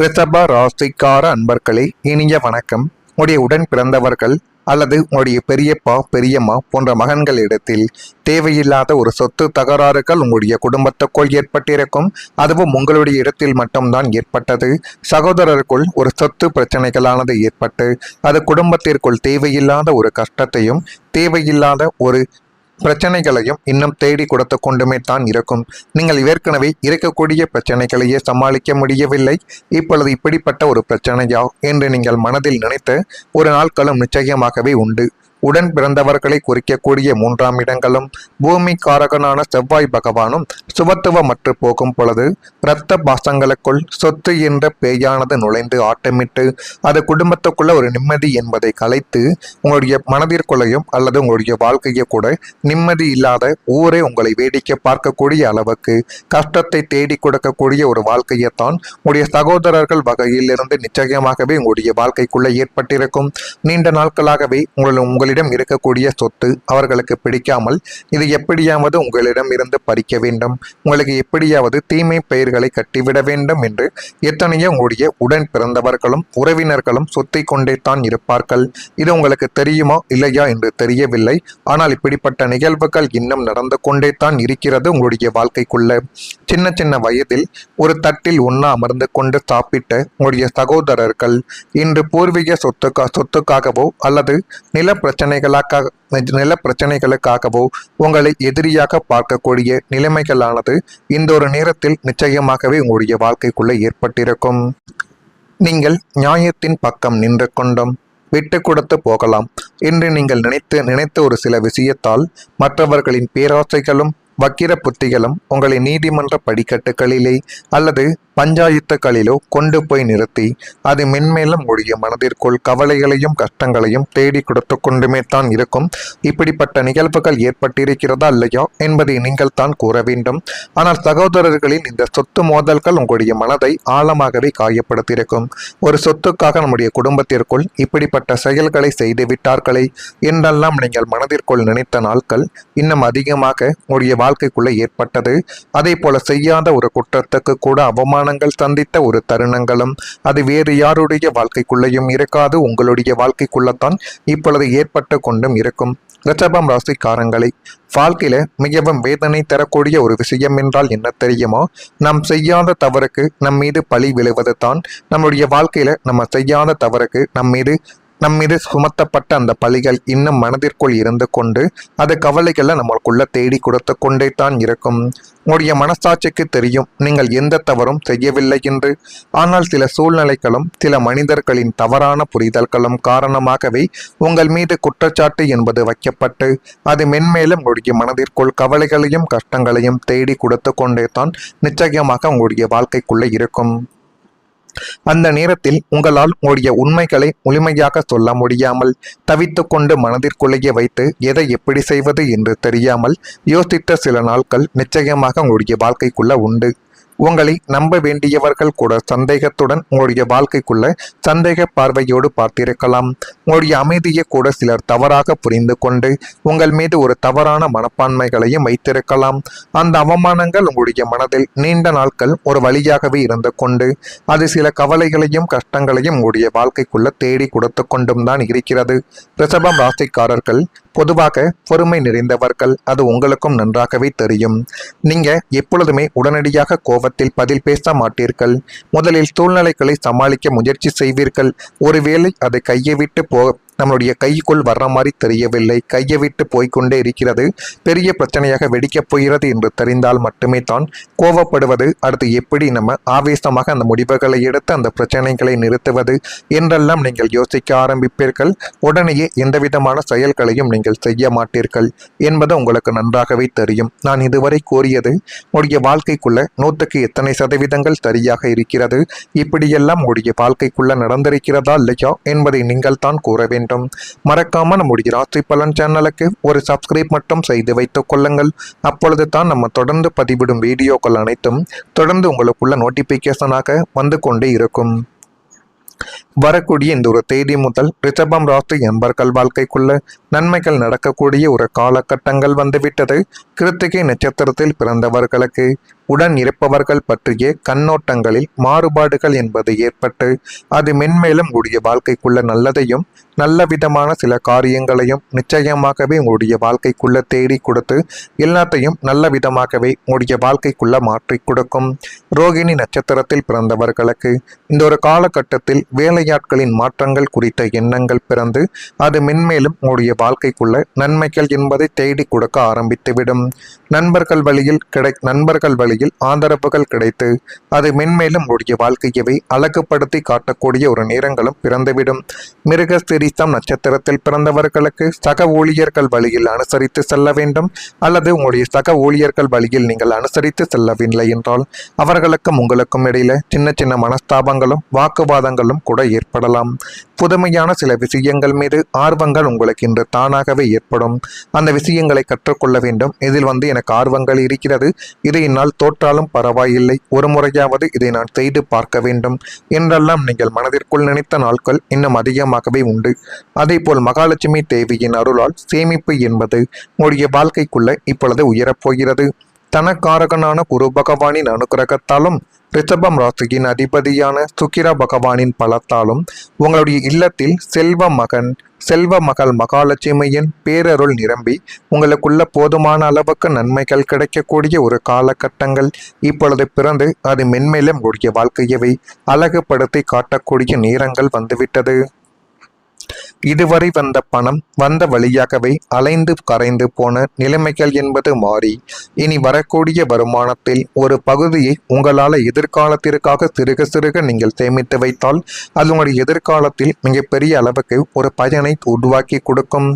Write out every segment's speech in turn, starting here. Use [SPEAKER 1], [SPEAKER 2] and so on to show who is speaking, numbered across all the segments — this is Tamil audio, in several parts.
[SPEAKER 1] ரிஷப ராசிக்கார அன்பர்களே, இனிய வணக்கம். உங்களுடைய உடன் பிறந்தவர்கள் அல்லது உங்களுடைய பெரியப்பா பெரியம்மா போன்ற மகன்களிடத்தில் தேவையில்லாத ஒரு சொத்து தகராறுகள் உங்களுடைய குடும்பத்துக்குள் ஏற்பட்டிருக்கும். அதுவும் உங்களுடைய இடத்தில் மட்டும்தான் ஏற்பட்டது. சகோதரருக்குள் ஒரு சொத்து பிரச்சனைகளானது ஏற்பட்டு அது குடும்பத்திற்குள் தேவையில்லாத ஒரு கஷ்டத்தையும் தேவையில்லாத ஒரு பிரச்சனைகளையும் இன்னும் தேடி கொடுத்து கொண்டுமே தான் இருக்கும். நீங்கள் ஏற்கனவே இருக்கக்கூடிய பிரச்சனைகளையே சமாளிக்க முடியவில்லை, இப்பொழுது இப்படிப்பட்ட ஒரு பிரச்சனையா என்று நீங்கள் மனதில் நினைத்த ஒரு நாட்களும் நிச்சயமாகவே உண்டு. உடன் பிறந்தவர்களை குறிக்கக்கூடிய 3ஆம் இடங்களும் பூமி காரகனான செவ்வாய் பகவானும் சுபத்துவமற்று போகும் பொழுது இரத்த பாசங்களுக்குள் சொத்து என்ற பேயானது நுழைந்து ஆட்டமிட்டு அது குடும்பத்துக்குள்ள ஒரு நிம்மதி என்பதை கலைத்து உங்களுடைய மனதிற்குள்ளையும் அல்லது உங்களுடைய வாழ்க்கையை கூட நிம்மதி இல்லாத ஊரே உங்களை வேடிக்கை பார்க்கக்கூடிய அளவுக்கு கஷ்டத்தை தேடி கொடுக்கக்கூடிய ஒரு வாழ்க்கையைத்தான் உங்களுடைய சகோதரர்கள் வகையிலிருந்து நிச்சயமாகவே உங்களுடைய வாழ்க்கைக்குள்ள ஏற்பட்டிருக்கும். நீண்ட நாட்களாகவே உங்களிடம் இருக்கக்கூடிய சொத்து அவர்களுக்கு பிடிக்காமல் இது எப்படியாவது உங்களிடம் இருந்து பறிக்க வேண்டும், உங்களுக்கு எப்படியாவது தீமை பெயர்களை கட்டிவிட வேண்டும் என்று எத்தனையோ உங்களுடைய உடன் பிறந்தவர்களும் உறவினர்களும் சொத்தை கொண்டே தான் இருப்பார்கள். இது உங்களுக்கு தெரியுமா இல்லையா என்று தெரியவில்லை. ஆனால் இப்படிப்பட்ட நிகழ்வுகள் இன்னும் நடந்து கொண்டே தான் இருக்கிறது உங்களுடைய வாழ்க்கைக்குள்ள. சின்ன சின்ன வயதில் ஒரு தட்டில் உண்ணா அமர்ந்து கொண்டு சாப்பிட்ட உங்களுடைய சகோதரர்கள் இன்று பூர்வீக சொத்துக்காகவோ அல்லது நில பிரச்சனைகளுக்காகவோ உங்களை எதிரியாக பார்க்கக்கூடிய நிலைமைகளானது இந்த ஒரு நேரத்தில் நிச்சயமாகவே உங்களுடைய வாழ்க்கைக்குள்ளே ஏற்பட்டிருக்கும். நீங்கள் நியாயத்தின் பக்கம் நின்று கொண்டும் விட்டு கொடுத்து போகலாம் என்று நீங்கள் நினைத்த ஒரு சில விஷயத்தால் மற்றவர்களின் பேராசைகளும் வக்கிர புத்திகளும் உங்களை நீதிமன்ற படிக்கட்டுகளிலே அல்லது பஞ்சாயத்துகளிலோ கொண்டு போய் நிறுத்தி அது மென்மேலும் உடைய மனதிற்குள் கவலைகளையும் கஷ்டங்களையும் தேடி கொடுத்து கொண்டுமே தான் இருக்கும். இப்படிப்பட்ட நிகழ்வுகள் ஏற்பட்டிருக்கிறதா இல்லையா என்பதை நீங்கள் தான் கூற வேண்டும். ஆனால் சகோதரர்களின் இந்த சொத்து மோதல்கள் உங்களுடைய மனதை ஆழமாகவே காயப்படுத்தியிருக்கும். ஒரு சொத்துக்காக நம்முடைய குடும்பத்திற்குள் இப்படிப்பட்ட செயல்களை செய்து விட்டார்களே என்றெல்லாம் நீங்கள் மனதிற்குள் நினைத்த நாட்கள் இன்னும் அதிகமாக உங்களுடைய வாழ்க்கைக்குள்ள ஏற்பட்டது. அதே போல செய்யாத ஒரு குற்றத்துக்கு கூட அவமானங்கள் சந்தித்த ஒரு தருணங்களும் அது வேறு யாருடைய வாழ்க்கைக்குள்ளையும் இருக்காது, உங்களுடைய வாழ்க்கைக்குள்ளத்தான் இப்பொழுது ஏற்பட்டு கொண்டும் இருக்கும். ரிஷபம் ராசிக்காரங்களை வாழ்க்கையில மிகவும் வேதனை தரக்கூடிய ஒரு விஷயம் என்றால் என்ன தெரியுமோ? நாம் செய்யாத தவறுக்கு நம் மீது பழி விழுவது தான். நம்முடைய வாழ்க்கையில நம்ம செய்யாத தவறுக்கு நம் மீது சுமத்தப்பட்ட அந்த பழிகள் இன்னும் மனதிற்குள் இருந்து கொண்டு அது கவலைகளை நம்மளுக்குள்ள தேடி கொடுத்து கொண்டே தான் இருக்கும். உங்களுடைய மனசாட்சிக்கு தெரியும் நீங்கள் எந்த தவறும் செய்யவில்லை என்று. ஆனால் சில சூழ்நிலைகளும் சில மனிதர்களின் தவறான புரிதல்களும் காரணமாகவே உங்கள் மீது குற்றச்சாட்டு என்பது வைக்கப்பட்டு அது மென்மேலும் உங்களுடைய மனதிற்குள் கவலைகளையும் கஷ்டங்களையும் தேடி கொடுத்து கொண்டே தான் நிச்சயமாக உங்களுடைய வாழ்க்கைக்குள்ளே இருக்கும். அந்த நேரத்தில் உங்களால் உங்களுடைய உண்மைகளை முழுமையாக சொல்ல முடியாமல் தவித்து கொண்டு மனதிற்குள்ளேயே வைத்து எதை எப்படி செய்வது என்று தெரியாமல் யோசித்த சில நாட்கள் நிச்சயமாக உங்களுடைய வாழ்க்கைக்குள்ள உண்டு. உங்களை நம்ப வேண்டியவர்கள் கூட சந்தேகத்துடன் உங்களுடைய வாழ்க்கைக்குள்ள சந்தேக பார்வையோடு பார்த்திருக்கலாம். உங்களுடைய அமைதியை கூட சிலர் தவறாக புரிந்து கொண்டு உங்கள் மீது ஒரு தவறான மனப்பான்மைகளையும் வைத்திருக்கலாம். அந்த அவமானங்கள் உங்களுடைய மனதில் நீண்ட நாட்கள் ஒரு வழியாகவே இருந்து கொண்டு அது சில கவலைகளையும் கஷ்டங்களையும் உங்களுடைய வாழ்க்கைக்குள்ள தேடி கொடுத்து கொண்டும் தான் இருக்கிறது. ரிஷபம் ராசிக்காரர்கள் பொதுவாக பொறுமை நிறைந்தவர்கள், அது உங்களுக்கும் நன்றாகவே தெரியும். நீங்க எப்பொழுதுமே உடனடியாக கோபத்தில் பதில் பேச மாட்டீர்கள். முதலில் சூழ்நிலைகளை சமாளிக்க முயற்சி செய்வீர்கள். ஒருவேளை அதை கையை விட்டு நம்மளுடைய கைக்குள் வர்ற மாதிரி தெரியவில்லை, கையை விட்டு போய்கொண்டே இருக்கிறது, பெரிய பிரச்சனையாக வெடிக்கப் போகிறது என்று தெரிந்தால் மட்டுமே தான் கோபப்படுவது. அடுத்து எப்படி நம்ம ஆவேசமாக அந்த முடிவுகளை எடுத்து அந்த பிரச்சனைகளை நிறுத்துவது என்றெல்லாம் நீங்கள் யோசிக்க ஆரம்பிப்பீர்கள். உடனேயே எந்தவிதமான செயல்களையும் நீங்கள் செய்ய மாட்டீர்கள் என்பது உங்களுக்கு நன்றாகவே தெரியும். நான் இதுவரை கூறியது உங்களுடைய வாழ்க்கைக்குள்ள 100க்கு எத்தனை சதவீதங்கள் சரியாக இருக்கிறது, இப்படியெல்லாம் உங்களுடைய வாழ்க்கைக்குள்ள நடந்திருக்கிறதா இல்லையா என்பதை நீங்கள் தான் கூற வேண்டும். மறக்காம நம்முடைய ராசி பலன் சேனலுக்கு ஒரு சப்ஸ்கிரைப் மட்டும் செய்து வைத்துக் கொள்ளுங்கள். அப்பொழுது தான் நம்ம தொடர்ந்து பதிவிடும் வீடியோக்கள் அனைத்தும் தொடர்ந்து உங்களுக்குள்ள நோட்டிபிகேஷனாக வந்து கொண்டே இருக்கும். வரக்கூடிய இந்த ஒரு தேதி முதல் ரிஷபம் ராசி என்பர்கள் வாழ்க்கைக்குள்ள நன்மைகள் நடக்கக்கூடிய ஒரு காலகட்டங்கள் வந்துவிட்டது. கிருத்திகை நட்சத்திரத்தில் பிறந்தவர்களுக்கு உடன் இருப்பவர்கள் பற்றிய கண்ணோட்டங்களில் மாறுபாடுகள் என்பது ஏற்பட்டு அது மென்மேலும் உங்களுடைய வாழ்க்கைக்குள்ள நல்லதையும் நல்ல விதமான சில காரியங்களையும் நிச்சயமாகவே உங்களுடைய வாழ்க்கைக்குள்ள தேடி கொடுத்து எல்லாத்தையும் நல்ல விதமாகவே உங்களுடைய வாழ்க்கைக்குள்ள மாற்றி கொடுக்கும். ரோகிணி நட்சத்திரத்தில் பிறந்தவர்களுக்கு இந்த ஒரு காலகட்டத்தில் வேலையாட்களின் மாற்றங்கள் குறித்த எண்ணங்கள் பிறந்து அது மென்மேலும் உங்களுடைய வாழ்க்கைக்குள்ள நன்மைகள் என்பதை தேடி கொடுக்க ஆரம்பித்துவிடும். நண்பர்கள் வழியில் ஆதரவுகள் கிடைத்து அது மென்மேலும் உங்களுடைய வாழ்க்கையவை அழகுபடுத்தி காட்டக்கூடிய ஒரு நேரங்களும் பிறந்துவிடும். மிருகஸ்திரிசம் நட்சத்திரத்தில் பிறந்தவர்களுக்கு சக ஊழியர்கள் வழியில் அனுசரித்து செல்ல வேண்டும், அல்லது உங்களுடைய சக ஊழியர்கள் வழியில் நீங்கள் அனுசரித்து செல்லவில்லை என்றால் அவர்களுக்கும் உங்களுக்கும் இடையில சின்ன சின்ன மனஸ்தாபங்களும் வாக்குவாதங்களும் கூட ஏற்படலாம். புதுமையான சில விஷயங்கள் மீது ஆர்வங்கள் உங்களுக்கு இன்று தானாகவே ஏற்படும். அந்த விஷயங்களை கற்றுக்கொள்ள வேண்டும். இதில் எனக்கு ஆர்வங்கள் இருக்கிறது, இதை என்னால் தோற்றாலும் பரவாயில்லை, ஒரு முறையாவது இதை நான் செய்து பார்க்க வேண்டும் என்றெல்லாம் நீங்கள் மனதிற்குள் நினைத்த நாட்கள் இன்னும் அதிகமாகவே உண்டு. அதே போல் மகாலட்சுமி தேவியின் அருளால் சேமிப்பு என்பது உங்களுடைய வாழ்க்கைக்குள்ள இப்பொழுது உயரப்போகிறது. தனக்காரகனான குரு பகவானின் அனுகிரகத்தாலும் ரிஷபம் ராசியின் அதிபதியான சுக்கிர பகவானின் பலத்தாலும் உங்களுடைய இல்லத்தில் செல்வ மகள் மகாலட்சுமியின் பேரருள் நிரம்பி உங்களுக்குள்ள போதுமான அளவுக்கு நன்மைகள் கிடைக்கக்கூடிய ஒரு காலகட்டங்கள் இப்பொழுது பிறந்து அது மென்மேலும் உங்களுடைய வாழ்க்கையவை அழகுபடுத்தி காட்டக்கூடிய நேரங்கள் வந்துவிட்டது. இதுவரை வந்த பணம் வந்த வழியாகவே அலைந்து கரைந்து போன நிலைமைகள் என்பது மாறி இனி வரக்கூடிய வருமானத்தில் ஒரு பகுதியை உங்களால் எதிர்காலத்திற்காக சிறுக சிறுக நீங்கள் சேமித்து வைத்தால் அது உங்களுடைய எதிர்காலத்தில் மிகப்பெரிய அளவுக்கு ஒரு பயனை உருவாக்கி கொடுக்கும்.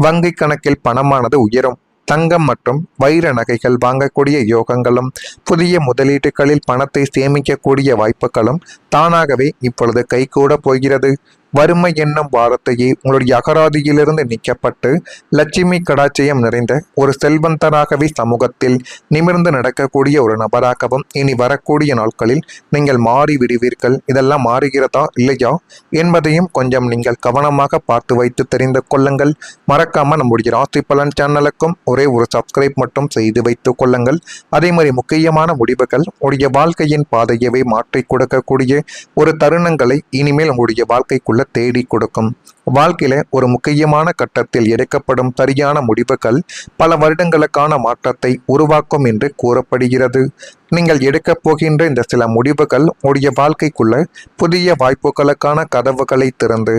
[SPEAKER 1] வங்கி கணக்கில் பணமானது உயரும். தங்கம் மற்றும் வைர நகைகள் வாங்கக்கூடிய யோகங்களும் புதிய முதலீடுகளில் பணத்தை சேமிக்கக்கூடிய வாய்ப்புகளும் தானாகவே இப்பொழுது கைகூட போகிறது. வறுமை என்னும் வாரத்தையே உங்களுடைய அகராதியிலிருந்து நீக்கப்பட்டு லட்சுமி கடாட்சியம் நிறைந்த ஒரு செல்வந்தராகவே சமூகத்தில் நிமிர்ந்து நடக்கக்கூடிய ஒரு நபராகவும் இனி வரக்கூடிய நாட்களில் நீங்கள் மாறி விடுவீர்கள். இதெல்லாம் மாறுகிறதா இல்லையா என்பதையும் கொஞ்சம் நீங்கள் கவனமாக பார்த்து வைத்து தெரிந்து கொள்ளுங்கள். மறக்காம நம்முடைய ராசி பலன் சேனலுக்கும் ஒரே ஒரு சப்ஸ்கிரைப் மட்டும் செய்து வைத்துக் கொள்ளுங்கள். அதே மாதிரி முக்கியமான முடிவுகள் உங்களுடைய வாழ்க்கையின் பாதையவை மாற்றி கொடுக்கக்கூடிய ஒரு தருணங்களை இனிமேல் உங்களுடைய வாழ்க்கைக்குள்ள தேடி கொடுக்கும். வாழ்க்கையில ஒரு முக்கியமான கட்டத்தில் எடுக்கப்படும் சரியான முடிவுகள் பல வருடங்களுக்கான மாற்றத்தை உருவாக்கும் என்று கூறப்படுகிறது. நீங்கள் எடுக்கப் போகின்ற இந்த சில முடிவுகள் உடைய வாழ்க்கைக்குள்ள புதிய வாய்ப்புகளுக்கான கதவுகளை திறந்து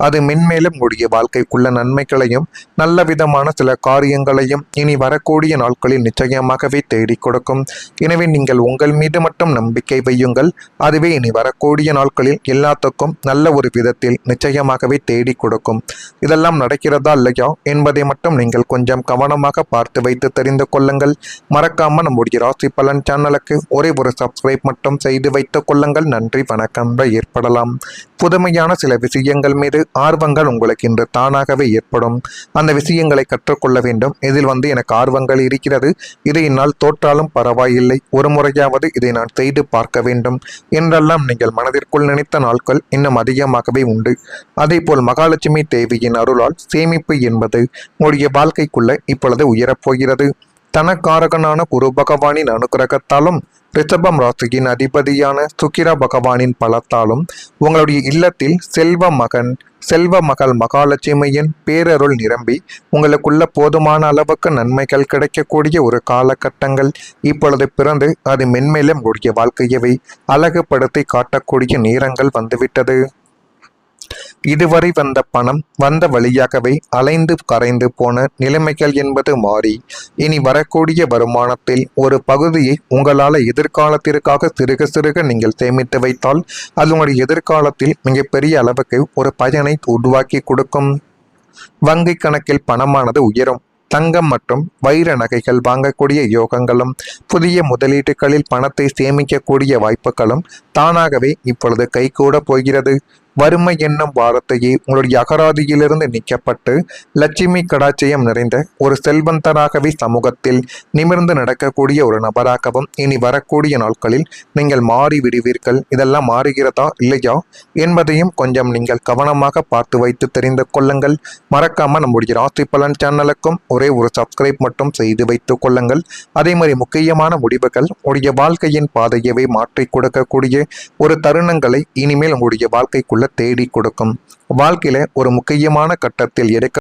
[SPEAKER 1] அது மென்மேலும் உடைய வாழ்க்கைக்குள்ள நன்மைகளையும் நல்ல விதமான சில காரியங்களையும் இனி வரக்கூடிய நாட்களில் நிச்சயமாகவே தேடி கொடுக்கும். எனவே நீங்கள் உங்கள் மீது மட்டும் நம்பிக்கை வையுங்கள். அதுவே இனி வரக்கூடிய நாட்களில் எல்லாத்துக்கும் நல்ல ஒரு விதத்தில் நிச்சயமாகவே தேடி கொடுக்கும். இதெல்லாம் நடக்கிறதா இல்லையா என்பதை மட்டும் நீங்கள் கொஞ்சம் கவனமாக பார்த்து வைத்து தெரிந்து கொள்ளுங்கள். மறக்காம நம்முடைய ராசி பலன் சேனலுக்கு ஒரே ஒரு சப்ஸ்கிரைப் மட்டும் செய்து வைத்துக் கொள்ளுங்கள். நன்றி, வணக்கம். ஏற்படலாம். புதுமையான சில விஷயங்கள் மீது ஆர்வங்கள் உங்களுக்கு இன்று தானாகவே ஏற்படும். அந்த விஷயங்களை கற்றுக்கொள்ள வேண்டும். இதில் எனக்கு ஆர்வங்கள் இருக்கிறது, இதை என்னால் தோற்றாலும் பரவாயில்லை, ஒரு முறையாவது இதை நான் செய்து பார்க்க வேண்டும் என்றெல்லாம் நீங்கள் மனதிற்குள் நினைத்த நாட்கள் இன்னும் அதிகமாகவே உண்டு. அதே போல் மகாலட்சுமி தேவியின் அருளால் சேமிப்பு என்பது உங்களுடைய வாழ்க்கைக்குள்ள இப்பொழுது உயரப்போகிறது. தனக்காரகனான குரு பகவானின் அனுகிரகத்தாலும் ரிஷபம் ராசியின் அதிபதியான சுக்கிர பகவானின் பலத்தாலும் உங்களுடைய இல்லத்தில் செல்வ மகள் மகாலட்சுமியின் பேரருள் நிரம்பி உங்களுக்குள்ள போதுமான அளவுக்கு நன்மைகள் கிடைக்கக்கூடிய ஒரு காலகட்டங்கள் இப்பொழுது பிறந்து அது மென்மேலும் உங்களுடைய வாழ்க்கையவை அழகுபடுத்தி காட்டக்கூடிய நேரங்கள் வந்துவிட்டது. இதுவரை வந்த பணம் வந்த வழியாகவே அலைந்து கரைந்து போன நிலைமைகள் என்பது மாறி இனி வரக்கூடிய வருமானத்தில் ஒரு பகுதியை உங்களால் எதிர்காலத்திற்காக சிறுக சிறுக நீங்கள் சேமித்து வைத்தால் அது உங்களுடைய எதிர்காலத்தில் மிகப்பெரிய அளவுக்கு ஒரு பயனை உருவாக்கி கொடுக்கும். வங்கி கணக்கில் பணமானது உயரும். தங்கம் மற்றும் வைர நகைகள் வாங்கக்கூடிய யோகங்களும் புதிய முதலீடுகளில் பணத்தை சேமிக்கக்கூடிய வாய்ப்புகளும் தானாகவே இப்பொழுது கைகூட போகிறது. வறுமை என்னும் வார்த்தையே உங்களுடைய அகராதியிலிருந்து நீக்கப்பட்டு லட்சுமி கடாட்சியம் நிறைந்த ஒரு செல்வந்தராகவே சமூகத்தில் நிமிர்ந்து நடக்கக்கூடிய ஒரு நபராகவும் இனி வரக்கூடிய நாட்களில் நீங்கள் மாறி விடுவீர்கள். இதெல்லாம் மாறுகிறதா இல்லையா என்பதையும் கொஞ்சம் நீங்கள் கவனமாக பார்த்து வைத்து தெரிந்து கொள்ளுங்கள். மறக்காம நம்முடைய ராசி பலன் சேனலுக்கும் ஒரே ஒரு சப்ஸ்கிரைப் மட்டும் செய்து வைத்துக் கொள்ளுங்கள். அதே மாதிரி முக்கியமான முடிவுகள் உங்களுடைய வாழ்க்கையின் பாதையவே மாற்றி கொடுக்கக்கூடிய ஒரு தருணங்களை இனிமேல் உங்களுடைய வாழ்க்கைக்குள்ள தேடி கொடுக்கும். வாழ்க்கையில ஒரு முக்கியமான கட்டத்தில் எடுக்க